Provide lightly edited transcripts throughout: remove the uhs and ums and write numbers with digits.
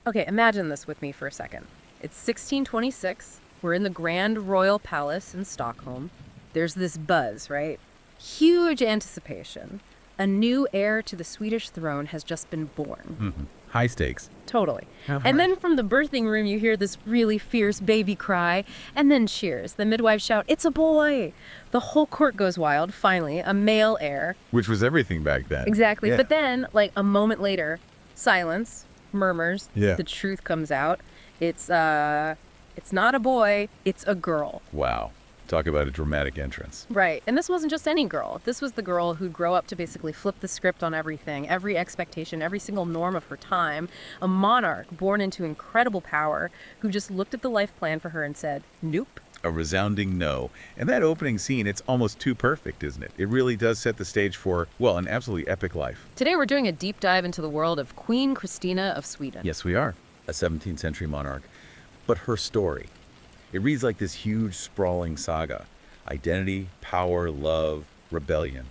Okay, imagine this with me for a second. It's 1626. We're in the Grand Royal Palace in Stockholm. There's this buzz, right? Huge anticipation. A new heir to the Swedish throne has just been born. Mm-hmm. High stakes. Totally. And then from the birthing room, you hear this really fierce baby cry, and then cheers. The midwives shout, "It's a boy!" The whole court goes wild. Finally, a male heir. Which was everything back then. Exactly. Yeah. But then, like a moment later, silence, murmurs, Yeah. the truth comes out. It's not a boy, it's a girl. Wow. Talk about a dramatic entrance. Right. And this wasn't just any girl. This was the girl who'd grow up to basically flip the script on everything, every expectation, every single norm of her time. A monarch born into incredible power who just looked at the life plan for her and said, nope. A resounding no. And that opening scene, it's almost too perfect, isn't it? It really does set the stage for, well, an absolutely epic life. Today we're doing a deep dive into the world of Queen Christina of Sweden. Yes, we are. A 17th century monarch. But her story. It reads like this huge, sprawling saga. Identity, power, love, rebellion.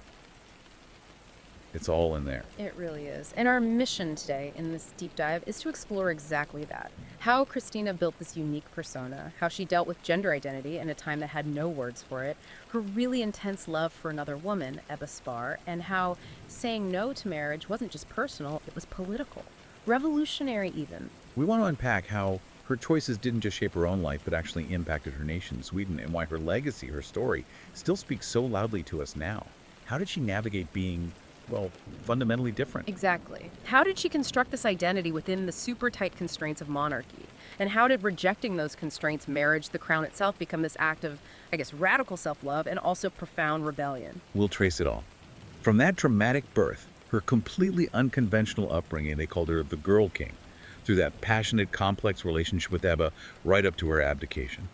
It's all in there. It really is. And our mission today in this deep dive is to explore exactly that. How Christina built this unique persona, how she dealt with gender identity in a time that had no words for it, her really intense love for another woman, Ebba Spar, and how saying no to marriage wasn't just personal, it was political. Revolutionary even. We want to unpack how her choices didn't just shape her own life, but actually impacted her nation, Sweden, and why her legacy, her story, still speaks so loudly to us now. How did she navigate being, well, fundamentally different? Exactly. How did she construct this identity within the super tight constraints of monarchy? And how did rejecting those constraints, marriage, the crown itself, become this act of, I guess, radical self-love and also profound rebellion? We'll trace it all. From that dramatic birth, her completely unconventional upbringing, they called her the Girl King, through that passionate, complex relationship with Ebba, right up to her abdication.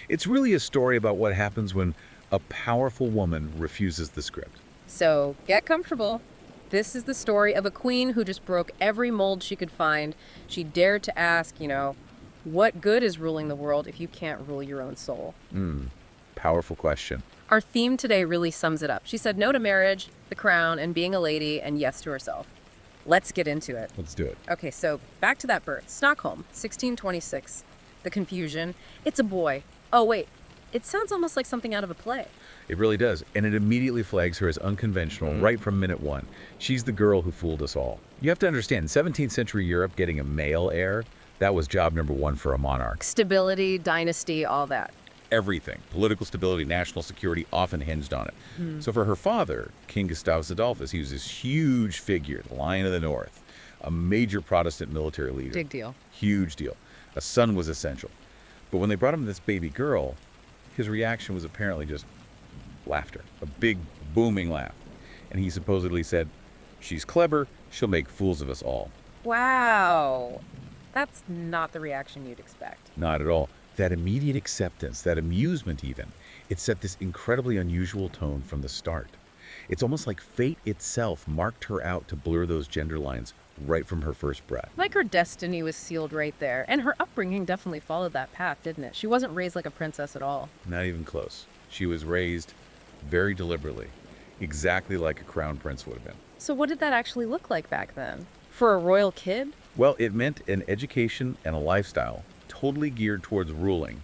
It's really a story about what happens when a powerful woman refuses the script. So get comfortable. This is the story of a queen who just broke every mold she could find. She dared to ask, what good is ruling the world if you can't rule your own soul? Powerful question. Our theme today really sums it up. She said no to marriage, the crown, and being a lady, and yes to herself. Let's get into it. Let's do it. Okay, so back to that birth. Stockholm, 1626. The confusion. It's a boy. Oh, wait. It sounds almost like something out of a play. It really does, and it immediately flags her as unconventional right from minute one. She's the girl who fooled us all. You have to understand, in 17th century Europe, getting a male heir, that was job number one for a monarch. Stability, dynasty, all that. Everything. Political stability, national security often hinged on it. So for her father, King Gustavus Adolphus, he was this huge figure, the Lion of the North, a major Protestant military leader. Big deal. Huge deal. A son was essential. But when they brought him this baby girl, his reaction was apparently just laughter, a big booming laugh. And he supposedly said, "She's clever, she'll make fools of us all." Wow. That's not the reaction you'd expect. Not at all. That immediate acceptance, that amusement even, it set this incredibly unusual tone from the start. It's almost like fate itself marked her out to blur those gender lines right from her first breath. Like her destiny was sealed right there. And her upbringing definitely followed that path, didn't it? She wasn't raised like a princess at all. Not even close. She was raised very deliberately, exactly like a crown prince would have been. So what did that actually look like back then? For a royal kid? Well, it meant an education and a lifestyle totally geared towards ruling,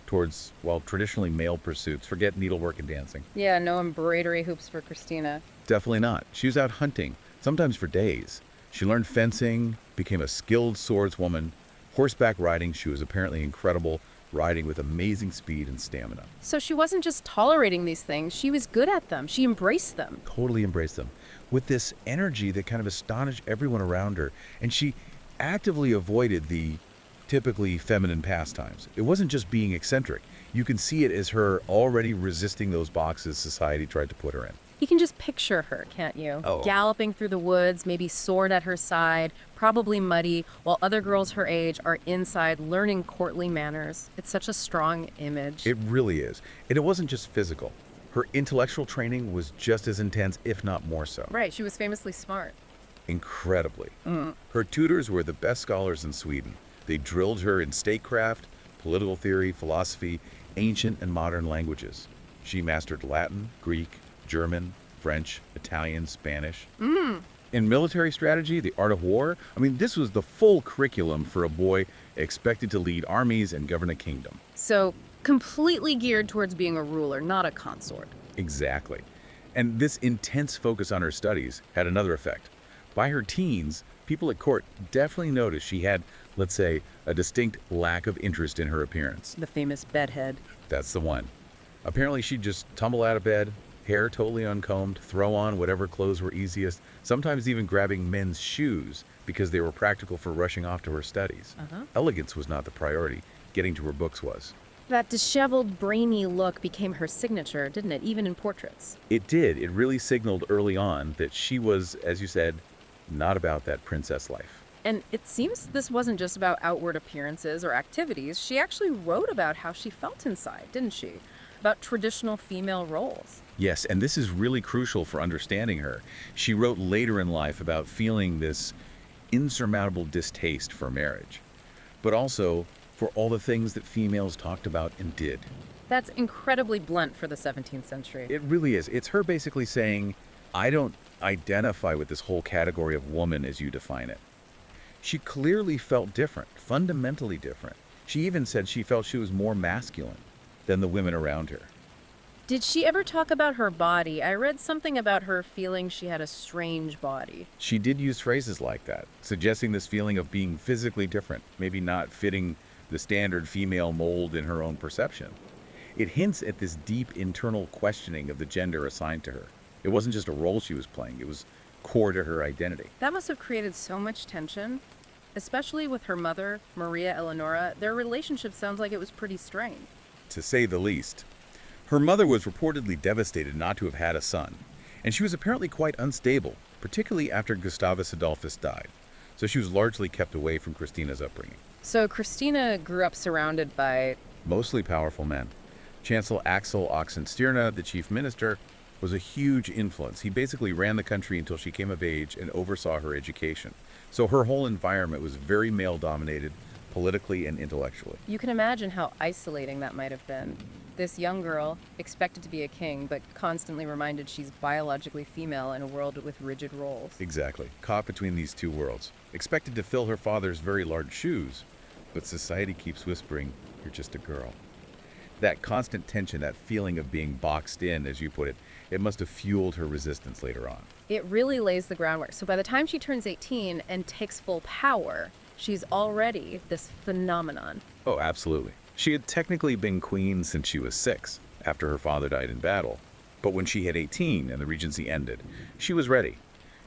towards, well, traditionally male pursuits. Forget needlework and dancing. Yeah, no embroidery hoops for Christina. Definitely not. She was out hunting, sometimes for days. She learned fencing, became a skilled swordswoman. Horseback riding, she was apparently incredible, riding with amazing speed and stamina. So she wasn't just tolerating these things, she was good at them. She embraced them. Totally embraced them, with this energy that kind of astonished everyone around her. And she actively avoided the typically feminine pastimes. It wasn't just being eccentric. You can see it as her already resisting those boxes society tried to put her in. You can just picture her, can't you? Oh. Galloping through the woods, maybe sword at her side, probably muddy, while other girls her age are inside learning courtly manners. It's such a strong image. It really is. And it wasn't just physical. Her intellectual training was just as intense, if not more so. Right, she was famously smart. Incredibly. Her tutors were the best scholars in Sweden. They drilled her in statecraft, political theory, philosophy, ancient and modern languages. She mastered Latin, Greek, German, French, Italian, Spanish. In military strategy, the art of war, this was the full curriculum for a boy expected to lead armies and govern a kingdom. So, completely geared towards being a ruler, not a consort. Exactly. And this intense focus on her studies had another effect. By her teens, people at court definitely noticed she had, let's say, a distinct lack of interest in her appearance. The famous bedhead. That's the one. Apparently, she'd just tumble out of bed, hair totally uncombed, throw on whatever clothes were easiest, sometimes even grabbing men's shoes because they were practical for rushing off to her studies. Elegance was not the priority. Getting to her books was. That disheveled, brainy look became her signature, didn't it, even in portraits? It did. It really signaled early on that she was, as you said, not about that princess life. And it seems this wasn't just about outward appearances or activities. She actually wrote about how she felt inside, didn't she? About traditional female roles. Yes, and this is really crucial for understanding her. She wrote later in life about feeling this insurmountable distaste for marriage, but also for all the things that females talked about and did. That's incredibly blunt for the 17th century. It really is. It's her basically saying, I don't identify with this whole category of woman as you define it. She clearly felt different, fundamentally different. She even said she felt she was more masculine than the women around her. Did she ever talk about her body? I read something about her feeling she had a strange body. She did use phrases like that, suggesting this feeling of being physically different, maybe not fitting the standard female mold in her own perception. It hints at this deep internal questioning of the gender assigned to her. It wasn't just a role she was playing, it was core to her identity. That must have created so much tension, especially with her mother, Maria Eleonora. Their relationship sounds like it was pretty strained. To say the least. Her mother was reportedly devastated not to have had a son, and she was apparently quite unstable, particularly after Gustavus Adolphus died. So she was largely kept away from Christina's upbringing. So Christina grew up surrounded by Mostly powerful men. Chancellor Axel Oxenstierna, the chief minister, was a huge influence. He basically ran the country until she came of age and oversaw her education. So her whole environment was very male-dominated, politically and intellectually. You can imagine how isolating that might have been. This young girl, expected to be a king, but constantly reminded she's biologically female in a world with rigid roles. Exactly. Caught between these two worlds. Expected to fill her father's very large shoes, but society keeps whispering, you're just a girl. That constant tension, that feeling of being boxed in, as you put it, it must have fueled her resistance later on. It really lays the groundwork. So by the time she turns 18 and takes full power, she's already this phenomenon. Oh, absolutely. She had technically been queen since she was 6, after her father died in battle. But when she hit 18 and the regency ended, she was ready.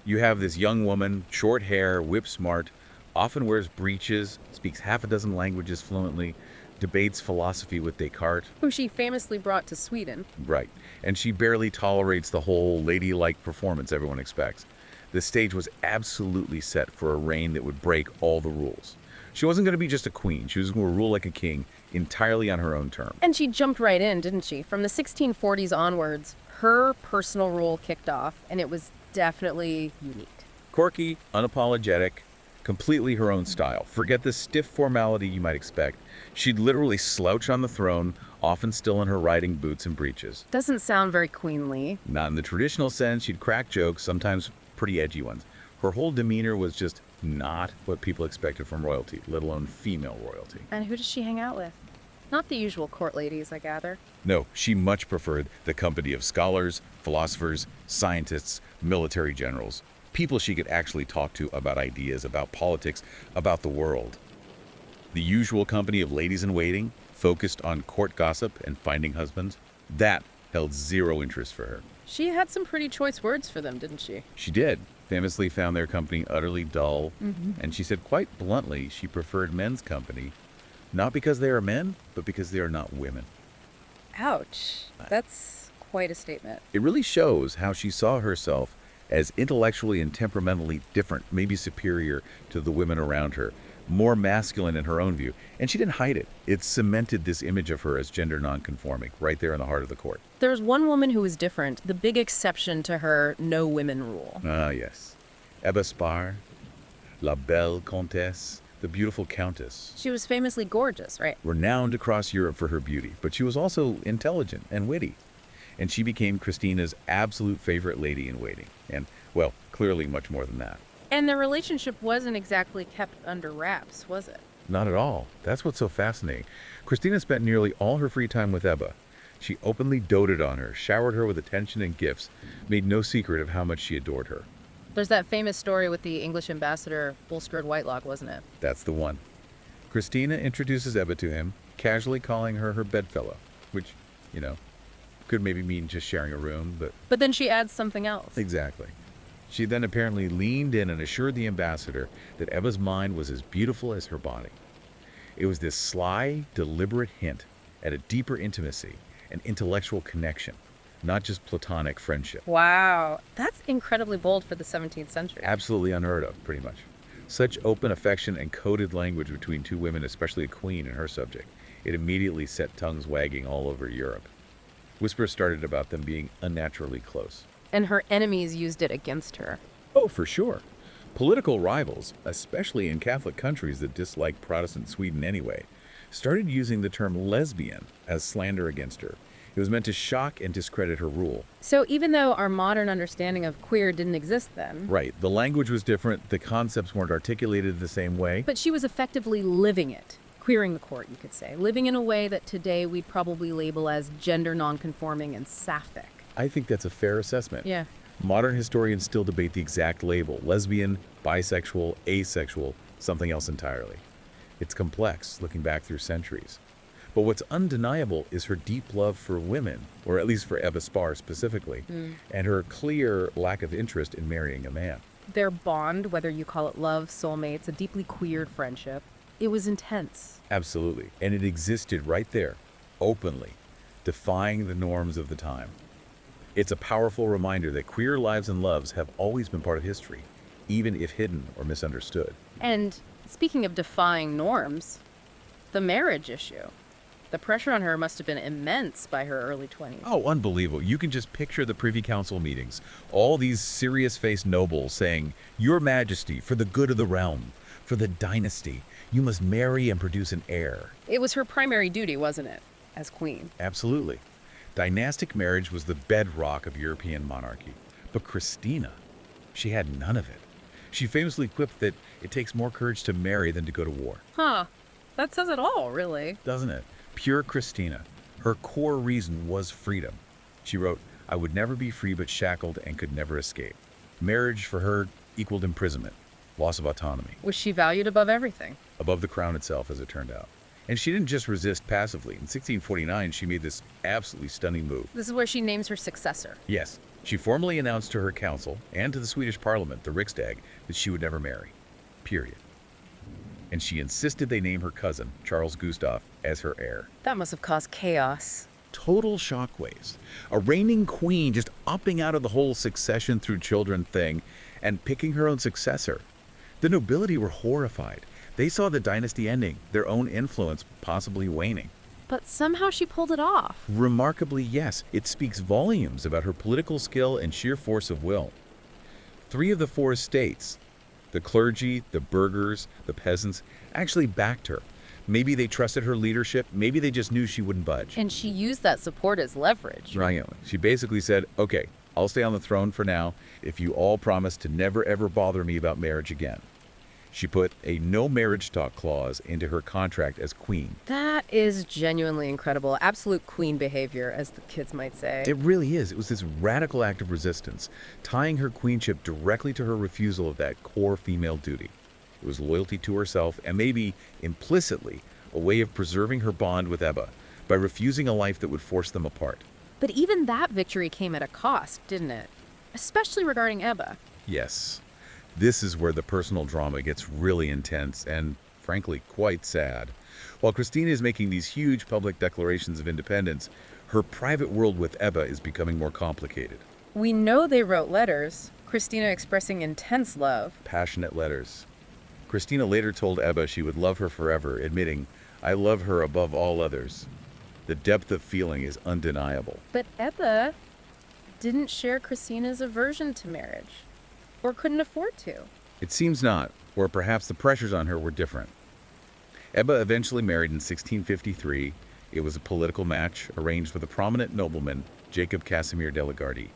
You have this young woman, short hair, whip smart, often wears breeches, speaks half a dozen languages fluently, debates philosophy with Descartes. Who she famously brought to Sweden. Right. And she barely tolerates the whole ladylike performance everyone expects. The stage was absolutely set for a reign that would break all the rules. She wasn't going to be just a queen. She was going to rule like a king entirely on her own terms. And she jumped right in, didn't she? From the 1640s onwards, her personal rule kicked off, and it was definitely unique. Quirky, unapologetic, completely her own style. Forget the stiff formality you might expect. She'd literally slouch on the throne, often still in her riding boots and breeches. Doesn't sound very queenly. Not in the traditional sense. She'd crack jokes, sometimes pretty edgy ones. Her whole demeanor was just not what people expected from royalty, let alone female royalty. And who does she hang out with? Not the usual court ladies, I gather. No, she much preferred the company of scholars, philosophers, scientists, military generals, people she could actually talk to about ideas, about politics, about the world. The usual company of ladies-in-waiting, focused on court gossip and finding husbands, that held zero interest for her. She had some pretty choice words for them, didn't she? She did. Famously found their company utterly dull, and she said quite bluntly she preferred men's company, not because they are men, but because they are not women. Ouch. That's quite a statement. It really shows how she saw herself as intellectually and temperamentally different, maybe superior to the women around her, more masculine in her own view. And she didn't hide it. It cemented this image of her as gender nonconforming right there in the heart of the court. There was one woman who was different, the big exception to her no women rule. Ah, yes. Ebba Spar, La Belle Comtesse, the beautiful countess. She was famously gorgeous, right? Renowned across Europe for her beauty, but she was also intelligent and witty. And she became Christina's absolute favorite lady in waiting. And, well, Clearly much more than that. And their relationship wasn't exactly kept under wraps, was it? Not at all. That's what's so fascinating. Christina spent nearly all her free time with Ebba. She openly doted on her, showered her with attention and gifts, made no secret of how much she adored her. There's that famous story with the English ambassador, Bulstrode Whitelock, wasn't it? That's the one. Christina introduces Ebba to him, casually calling her bedfellow, which, could maybe mean just sharing a room, but... But then she adds something else. Exactly. She then apparently leaned in and assured the ambassador that Ebba's mind was as beautiful as her body. It was this sly, deliberate hint at a deeper intimacy, an intellectual connection, not just platonic friendship. Wow, that's incredibly bold for the 17th century. Absolutely unheard of, pretty much. Such open affection and coded language between two women, especially a queen and her subject. It immediately set tongues wagging all over Europe. Whispers started about them being unnaturally close. And her enemies used it against her. Oh, for sure. Political rivals, especially in Catholic countries that dislike Protestant Sweden anyway, started using the term lesbian as slander against her. It was meant to shock and discredit her rule. So even though our modern understanding of queer didn't exist then... Right. The language was different. The concepts weren't articulated the same way. But she was effectively living it. Queering the court, you could say. Living in a way that today we'd probably label as gender-nonconforming and sapphic. I think that's a fair assessment. Yeah. Modern historians still debate the exact label: lesbian, bisexual, asexual, something else entirely. It's complex, looking back through centuries. But what's undeniable is her deep love for women, or at least for Ebba Spar specifically, and her clear lack of interest in marrying a man. Their bond, whether you call it love, soulmates, a deeply queered friendship, it was intense. Absolutely. And it existed right there, openly, defying the norms of the time. It's a powerful reminder that queer lives and loves have always been part of history, even if hidden or misunderstood. And speaking of defying norms, the marriage issue. The pressure on her must have been immense by her early 20s. Oh, unbelievable. You can just picture the Privy Council meetings. All these serious-faced nobles saying, "Your Majesty, for the good of the realm, for the dynasty, you must marry and produce an heir." It was her primary duty, wasn't it, as queen? Absolutely. Dynastic marriage was the bedrock of European monarchy. But Christina, she had none of it. She famously quipped that it takes more courage to marry than to go to war. Huh. That says it all, really. Doesn't it? Pure Christina. Her core reason was freedom. She wrote, "I would never be free but shackled and could never escape." Marriage for her equaled imprisonment, loss of autonomy. Was she valued above everything? Above the crown itself, as it turned out. And she didn't just resist passively. In 1649, she made this absolutely stunning move. This is where she names her successor. Yes, she formally announced to her council and to the Swedish parliament, the Riksdag, that she would never marry. Period. And she insisted they name her cousin, Charles Gustaf, as her heir. That must have caused chaos. Total shockwaves. A reigning queen just opting out of the whole succession through children thing and picking her own successor. The nobility were horrified. They saw the dynasty ending, their own influence possibly waning. But somehow she pulled it off. Remarkably, yes, it speaks volumes about her political skill and sheer force of will. 3 of the 4 estates, the clergy, the burghers, the peasants, actually backed her. Maybe they trusted her leadership, maybe they just knew she wouldn't budge. And she used that support as leverage. Right. She basically said, "Okay, I'll stay on the throne for now if you all promise to never ever bother me about marriage again." She put a no marriage talk clause into her contract as queen. That is genuinely incredible. Absolute queen behavior, as the kids might say. It really is. It was this radical act of resistance, tying her queenship directly to her refusal of that core female duty. It was loyalty to herself and maybe implicitly a way of preserving her bond with Ebba by refusing a life that would force them apart. But even that victory came at a cost, didn't it? Especially regarding Ebba. Yes. This is where the personal drama gets really intense and, frankly, quite sad. While Christina is making these huge public declarations of independence, her private world with Ebba is becoming more complicated. We know they wrote letters, Christina expressing intense love. Passionate letters. Christina later told Ebba she would love her forever, admitting, "I love her above all others." The depth of feeling is undeniable. But Ebba didn't share Christina's aversion to marriage. Or couldn't afford to. It seems not, or perhaps the pressures on her were different. Ebba eventually married in 1653. It was a political match arranged with a prominent nobleman, Jacob Casimir de la Gardie.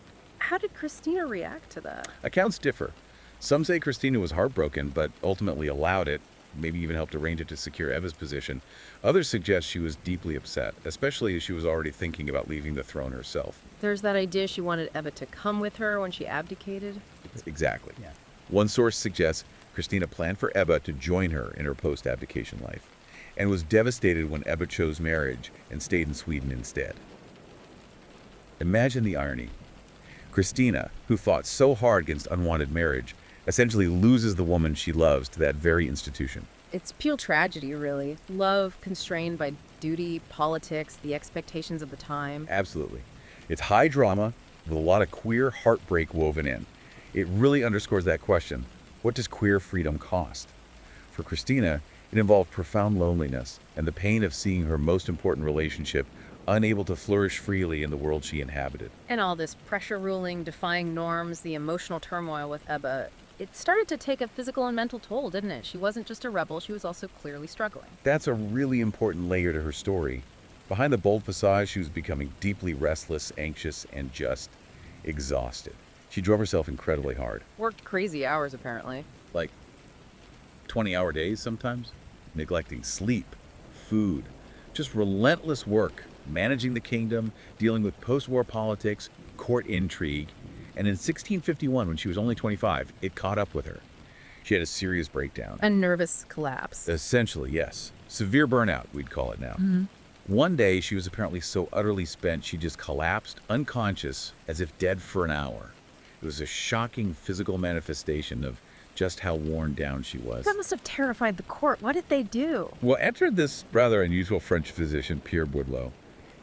How did Christina react to that? Accounts differ. Some say Christina was heartbroken, but ultimately allowed it, maybe even helped arrange it to secure Eva's position. Others suggest she was deeply upset, especially as she was already thinking about leaving the throne herself. There's that idea she wanted Eva to come with her when she abdicated. Exactly. Yeah. One source suggests Christina planned for Eva to join her in her post-abdication life, and was devastated when Eva chose marriage and stayed in Sweden instead. Imagine the irony. Christina, who fought so hard against unwanted marriage, essentially loses the woman she loves to that very institution. It's pure tragedy, really. Love constrained by duty, politics, the expectations of the time. Absolutely. It's high drama with a lot of queer heartbreak woven in. It really underscores that question: what does queer freedom cost? For Christina, it involved profound loneliness and the pain of seeing her most important relationship unable to flourish freely in the world she inhabited. And all this pressure ruling, defying norms, the emotional turmoil with Eva, it started to take a physical and mental toll, didn't it? She wasn't just a rebel, she was also clearly struggling. That's a really important layer to her story. Behind the bold facade, she was becoming deeply restless, anxious, and just exhausted. She drove herself incredibly hard. Worked crazy hours, apparently. Like 20-hour days sometimes, neglecting sleep, food, just relentless work, managing the kingdom, dealing with post-war politics, court intrigue. And in 1651, when she was only 25, it caught up with her. She had a serious breakdown. A nervous collapse. Essentially, yes. Severe burnout, we'd call it now. One day, she was apparently so utterly spent, she just collapsed, unconscious, as if dead for an hour. It was a shocking physical manifestation of just how worn down she was. That must have terrified the court. What did they do? Well, enter this rather unusual French physician, Pierre Boudleau.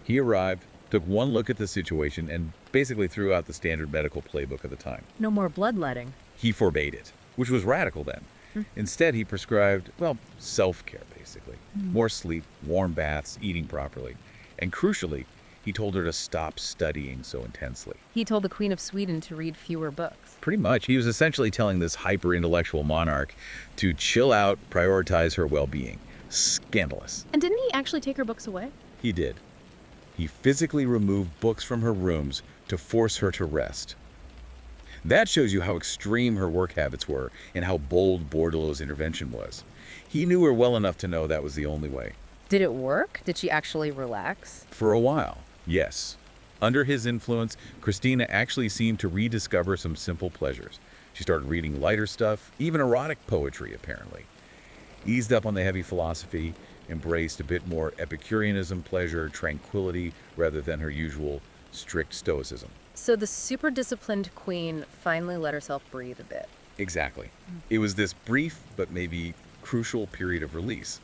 He arrived, took one look at the situation, and basically threw out the standard medical playbook of the time. No more bloodletting. He forbade it, which was radical then. Instead, he prescribed, well, self-care, basically. More sleep, warm baths, eating properly. And crucially, he told her to stop studying so intensely. He told the Queen of Sweden to read fewer books. Pretty much. He was essentially telling this hyper-intellectual monarch to chill out, prioritize her well-being. Scandalous. And didn't he actually take her books away? He did. He physically removed books from her rooms to force her to rest. That shows you how extreme her work habits were and how bold Bourdelot's intervention was. He knew her well enough to know that was the only way. Did it work? Did she actually relax? For a while, yes. Under his influence, Christina actually seemed to rediscover some simple pleasures. She started reading lighter stuff, even erotic poetry, apparently. Eased up on the heavy philosophy, embraced a bit more Epicureanism, pleasure, tranquility, rather than her usual strict stoicism. So the super disciplined queen finally let herself breathe a bit. Exactly. It was this brief, but maybe crucial period of release.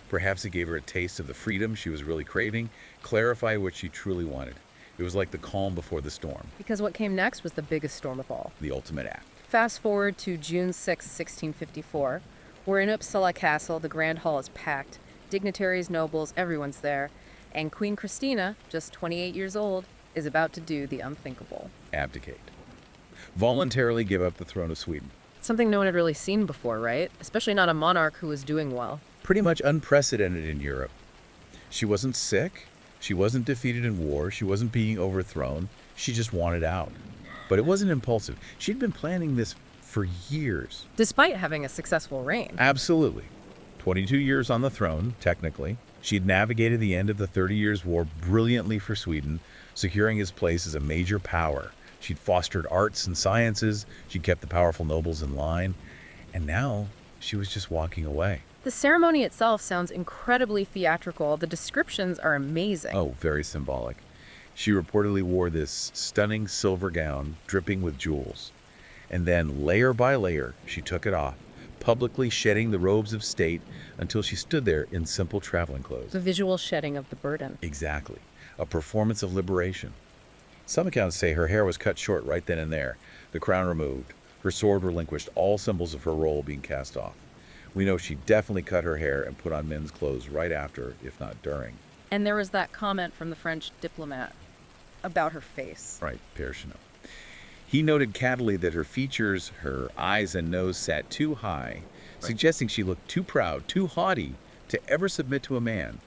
Perhaps it gave her a taste of the freedom she was really craving, clarify what she truly wanted. It was like the calm before the storm, Because what came next was the biggest storm of all. the ultimate act. Fast forward to June 6, 1654. We're in Uppsala Castle. The Grand Hall is packed. Dignitaries, nobles, everyone's there. And Queen Christina, just 28 years old, is about to do the unthinkable. Abdicate. Voluntarily give up the throne of Sweden. Something no one had really seen before, right? Especially not a monarch who was doing well. Pretty much unprecedented in Europe. She wasn't sick. She wasn't defeated in war. She wasn't being overthrown. She just wanted out. But it wasn't impulsive. She'd been planning this for years. Despite having a successful reign. Absolutely. 22 years on the throne, technically. She'd navigated the end of the 30 Years' War brilliantly for Sweden, securing his place as a major power. She'd fostered arts and sciences. She'd kept the powerful nobles in line. And now she was just walking away. The ceremony itself sounds incredibly theatrical. The descriptions are amazing. Oh, very symbolic. She reportedly wore this stunning silver gown, dripping with jewels. And then, layer by layer, she took it off, publicly shedding the robes of state until she stood there in simple traveling clothes. The visual shedding of the burden. Exactly. A performance of liberation. Some accounts say her hair was cut short right then and there, the crown removed, her sword relinquished, all symbols of her role being cast off. We know she definitely cut her hair and put on men's clothes right after, if not during. And there was that comment from the French diplomat about her face. Right, Pierre Chanel. He noted cattily that her features, her eyes and nose sat too high, suggesting she looked too proud, too haughty to ever submit to a man.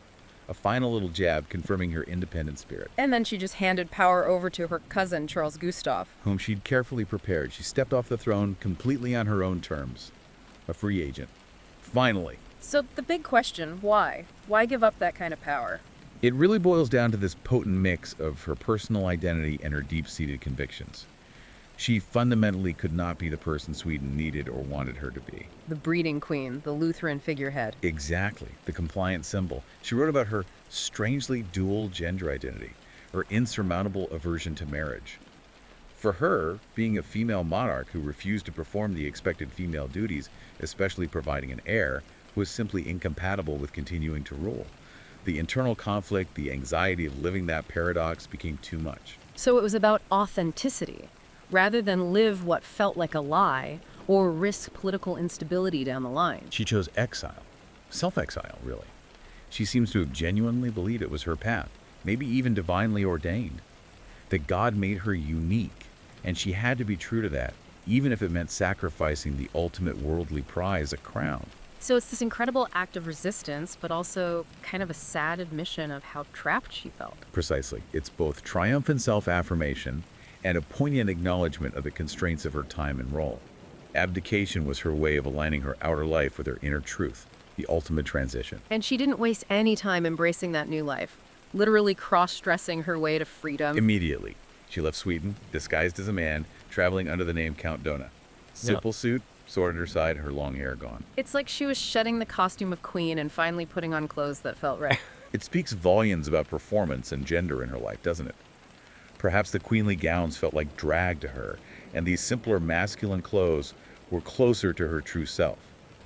a final little jab confirming her independent spirit. And then she just handed power over to her cousin, Charles Gustav. Whom she'd carefully prepared. She stepped off the throne completely on her own terms. A free agent. Finally. So the big question, why? Why give up that kind of power? It really boils down to this potent mix of her personal identity and her deep-seated convictions. She fundamentally could not be the person Sweden needed or wanted her to be. The breeding queen, the Lutheran figurehead. Exactly, the compliant symbol. She wrote about her strangely dual gender identity, her insurmountable aversion to marriage. For her, being a female monarch who refused to perform the expected female duties, especially providing an heir, was simply incompatible with continuing to rule. The internal conflict, the anxiety of living that paradox became too much. So it was about authenticity, rather than live what felt like a lie or risk political instability down the line. She chose exile. Self-exile, really. She seems to have genuinely believed it was her path, maybe even divinely ordained. That God made her unique, and she had to be true to that, even if it meant sacrificing the ultimate worldly prize, a crown. So it's this incredible act of resistance, but also kind of a sad admission of how trapped she felt. Precisely. It's both triumphant self-affirmation and a poignant acknowledgement of the constraints of her time and role. Abdication was her way of aligning her outer life with her inner truth, the ultimate transition. And she didn't waste any time embracing that new life, literally cross-dressing her way to freedom. Immediately, she left Sweden, disguised as a man, traveling under the name Count Dona. Simple suit, sword at her side, her long hair gone. It's like she was shedding the costume of queen and finally putting on clothes that felt right. It speaks volumes about performance and gender in her life, doesn't it? Perhaps the queenly gowns felt like drag to her, and these simpler masculine clothes were closer to her true self.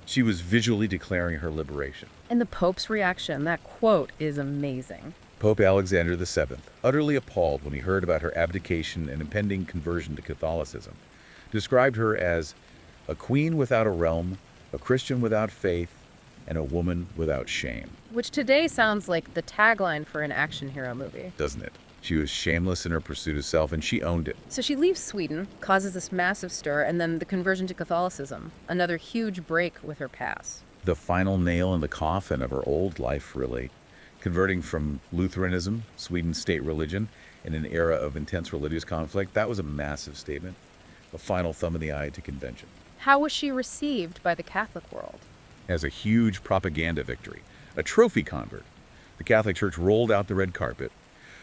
She was visually declaring her liberation. And the Pope's reaction, that quote is amazing. Pope Alexander VII, utterly appalled when he heard about her abdication and impending conversion to Catholicism, described her as a queen without a realm, a Christian without faith, and a woman without shame. Which today sounds like the tagline for an action hero movie. Doesn't it? She was shameless in her pursuit of self, and she owned it. So she leaves Sweden, causes this massive stir, and then the conversion to Catholicism, another huge break with her past. The final nail in the coffin of her old life, really. Converting from Lutheranism, Sweden's state religion, in an era of intense religious conflict, that was a massive statement. A final thumb in the eye to convention. How was she received by the Catholic world? As a huge propaganda victory, a trophy convert. The Catholic Church rolled out the red carpet.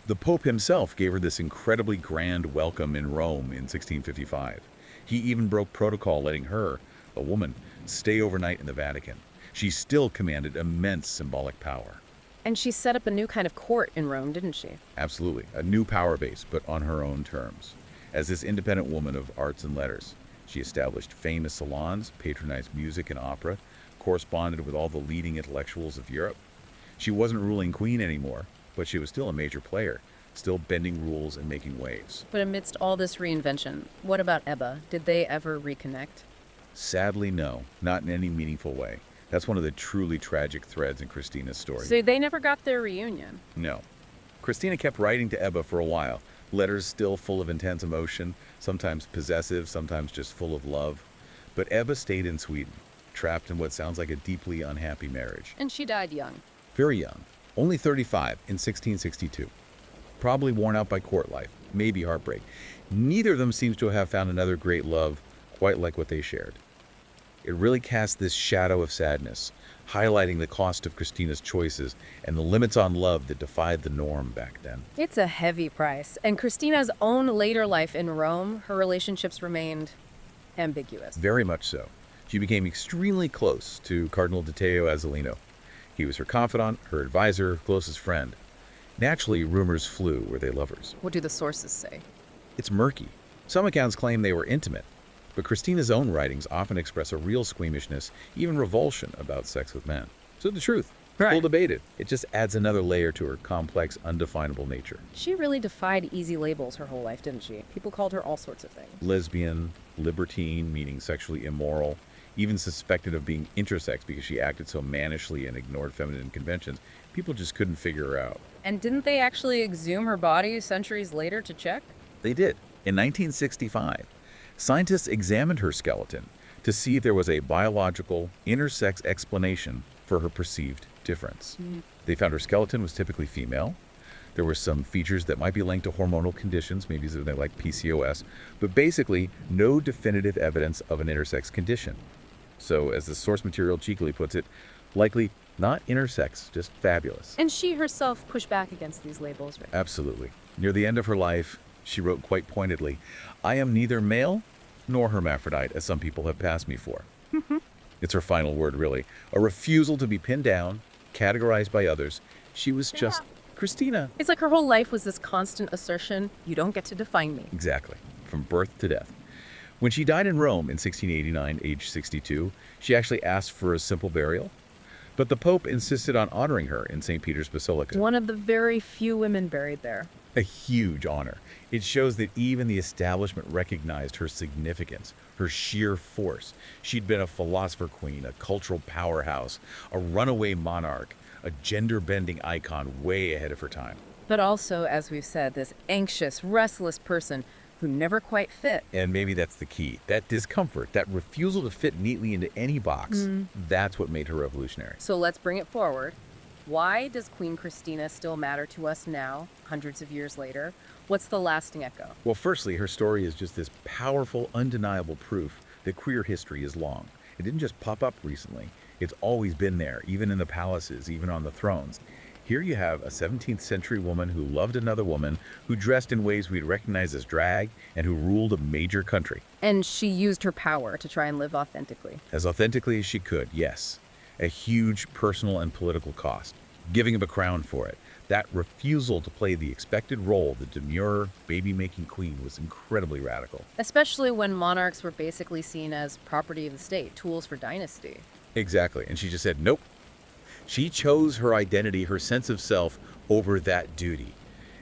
The Pope himself gave her this incredibly grand welcome in Rome in 1655. He even broke protocol, letting her, a woman, stay overnight in the Vatican. She still commanded immense symbolic power. And she set up a new kind of court in Rome, didn't she? Absolutely. A new power base, but on her own terms. As this independent woman of arts and letters, she established famous salons, patronized music and opera, corresponded with all the leading intellectuals of Europe. She wasn't ruling queen anymore, but she was still a major player, still bending rules and making waves. But amidst all this reinvention, what about Ebba? Did they ever reconnect? Sadly, no, not in any meaningful way. That's one of the truly tragic threads in Christina's story. So they never got their reunion? No. Christina kept writing to Ebba for a while, letters still full of intense emotion, sometimes possessive, sometimes just full of love. But Ebba stayed in Sweden, trapped in what sounds like a deeply unhappy marriage. And she died young. Very young, only 35 in 1662. Probably worn out by court life, maybe heartbreak. Neither of them seems to have found another great love quite like what they shared. It really casts this shadow of sadness, highlighting the cost of Christina's choices and the limits on love that defied the norm back then. It's a heavy price. And Christina's own later life in Rome, her relationships remained ambiguous. Very much so. She became extremely close to Cardinal Matteo Azzolino. He was her confidant, her advisor, closest friend. Naturally, rumors flew. Were they lovers? What do the sources say? It's murky. Some accounts claim they were intimate, but Christina's own writings often express a real squeamishness, even revulsion about sex with men. So the truth, full debated. It just adds another layer to her complex, undefinable nature. She really defied easy labels her whole life, didn't she? People called her all sorts of things. Lesbian, libertine, meaning sexually immoral, even suspected of being intersex because she acted so mannishly and ignored feminine conventions. People just couldn't figure her out. And didn't they actually exhume her body centuries later to check? They did. In 1965, scientists examined her skeleton to see if there was a biological, intersex explanation for her perceived difference. They found her skeleton was typically female. There were some features that might be linked to hormonal conditions, maybe something like PCOS, but basically no definitive evidence of an intersex condition. So, as the source material cheekily puts it, likely not intersex, just fabulous. And she herself pushed back against these labels, right? Absolutely. Near the end of her life, she wrote quite pointedly, "I am neither male nor hermaphrodite, as some people have passed me for." It's her final word, really. A refusal to be pinned down, categorized by others. She was just Christina. It's like her whole life was this constant assertion, you don't get to define me. Exactly. From birth to death. When she died in Rome in 1689, aged 62, she actually asked for a simple burial. But the Pope insisted on honoring her in St. Peter's Basilica. One of the very few women buried there. A huge honor. It shows that even the establishment recognized her significance, her sheer force. She'd been a philosopher queen, a cultural powerhouse, a runaway monarch, a gender-bending icon way ahead of her time. But also, as we've said, this anxious, restless person who never quite fit. And maybe that's the key. That discomfort, that refusal to fit neatly into any box, that's what made her revolutionary. So let's bring it forward. Why does Queen Christina still matter to us now, hundreds of years later? What's the lasting echo? Well, firstly, her story is just this powerful, undeniable proof that queer history is long. It didn't just pop up recently. It's always been there, even in the palaces, even on the thrones. Here you have a 17th century woman who loved another woman, who dressed in ways we'd recognize as drag, and who ruled a major country. And she used her power to try and live authentically. As authentically as she could, yes. A huge personal and political cost. Giving him a crown for it. That refusal to play the expected role, the demure, baby-making queen, was incredibly radical. Especially when monarchs were basically seen as property of the state, tools for dynasty. Exactly. And she just said, nope. She chose her identity, her sense of self, over that duty.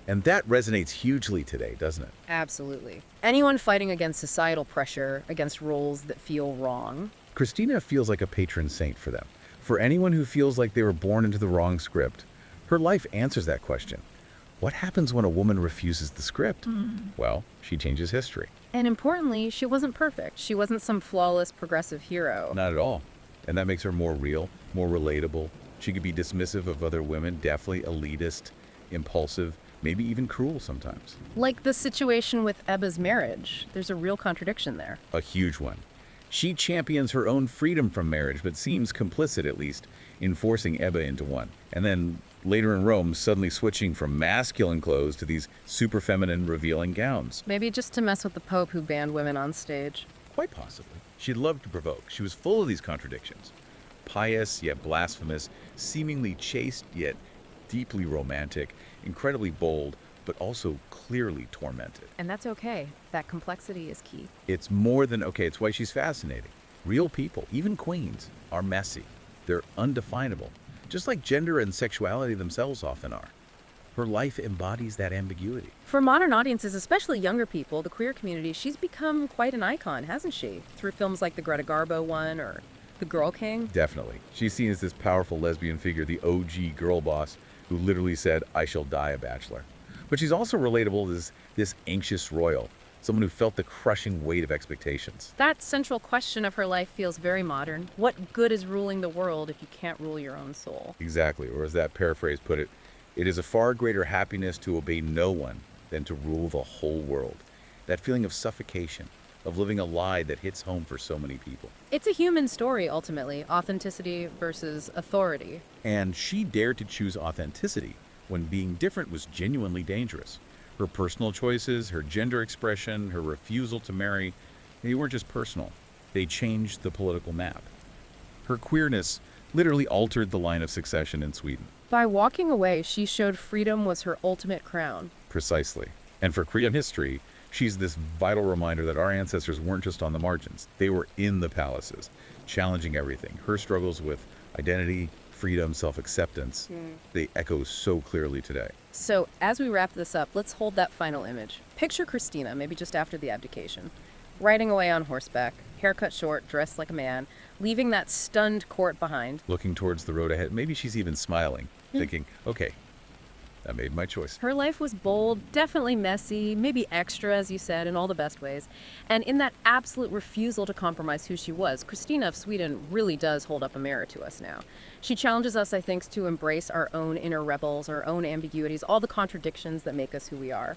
And that resonates hugely today, doesn't it? Absolutely. Anyone fighting against societal pressure, against roles that feel wrong. Christina feels like a patron saint for them. For anyone who feels like they were born into the wrong script, her life answers that question. What happens when a woman refuses the script? Well, she changes history. And importantly, she wasn't perfect. She wasn't some flawless progressive hero. Not at all. And that makes her more real, more relatable. She could be dismissive of other women, definitely elitist, impulsive, maybe even cruel sometimes. Like the situation with Ebba's marriage. There's a real contradiction there. A huge one. She champions her own freedom from marriage, but seems complicit, at least, in forcing Ebba into one. And then, later in Rome, suddenly switching from masculine clothes to these super feminine, revealing gowns. Maybe just to mess with the Pope who banned women on stage. Quite possibly. She loved to provoke. She was full of these contradictions. Pious, yet blasphemous, seemingly chaste, yet deeply romantic, incredibly bold, but also clearly tormented. And that's okay. That complexity is key. It's more than okay, it's why she's fascinating. Real people, even queens, are messy. They're undefinable, just like gender and sexuality themselves often are. Her life embodies that ambiguity. For modern audiences, especially younger people, the queer community, she's become quite an icon, hasn't she? Through films like the Greta Garbo one or The Girl King. Definitely. She's seen as this powerful lesbian figure, the OG girl boss, who literally said, "I shall die a bachelor." But she's also relatable as this anxious royal, someone who felt the crushing weight of expectations. That central question of her life feels very modern. What good is ruling the world if you can't rule your own soul? Exactly, or as that paraphrase put it, it is a far greater happiness to obey no one than to rule the whole world. That feeling of suffocation, of living a lie that hits home for so many people. It's a human story, ultimately. Authenticity versus authority. And she dared to choose authenticity when being different was genuinely dangerous. Her personal choices, her gender expression, her refusal to marry, they weren't just personal. They changed the political map. Her queerness literally altered the line of succession in Sweden. By walking away, she showed freedom was her ultimate crown. Precisely. And for Korean history, she's this vital reminder that our ancestors weren't just on the margins. They were in the palaces, challenging everything. Her struggles with identity, freedom, self-acceptance, they echo so clearly today. So, as we wrap this up, let's hold that final image. Picture Christina, maybe just after the abdication, riding away on horseback, hair cut short, dressed like a man, leaving that stunned court behind. Looking towards the road ahead, maybe she's even smiling, thinking, okay, I made my choice. Her life was bold, definitely messy, maybe extra, as you said, in all the best ways. And in that absolute refusal to compromise who she was, Christina of Sweden really does hold up a mirror to us now. She challenges us, I think, to embrace our own inner rebels, our own ambiguities, all the contradictions that make us who we are.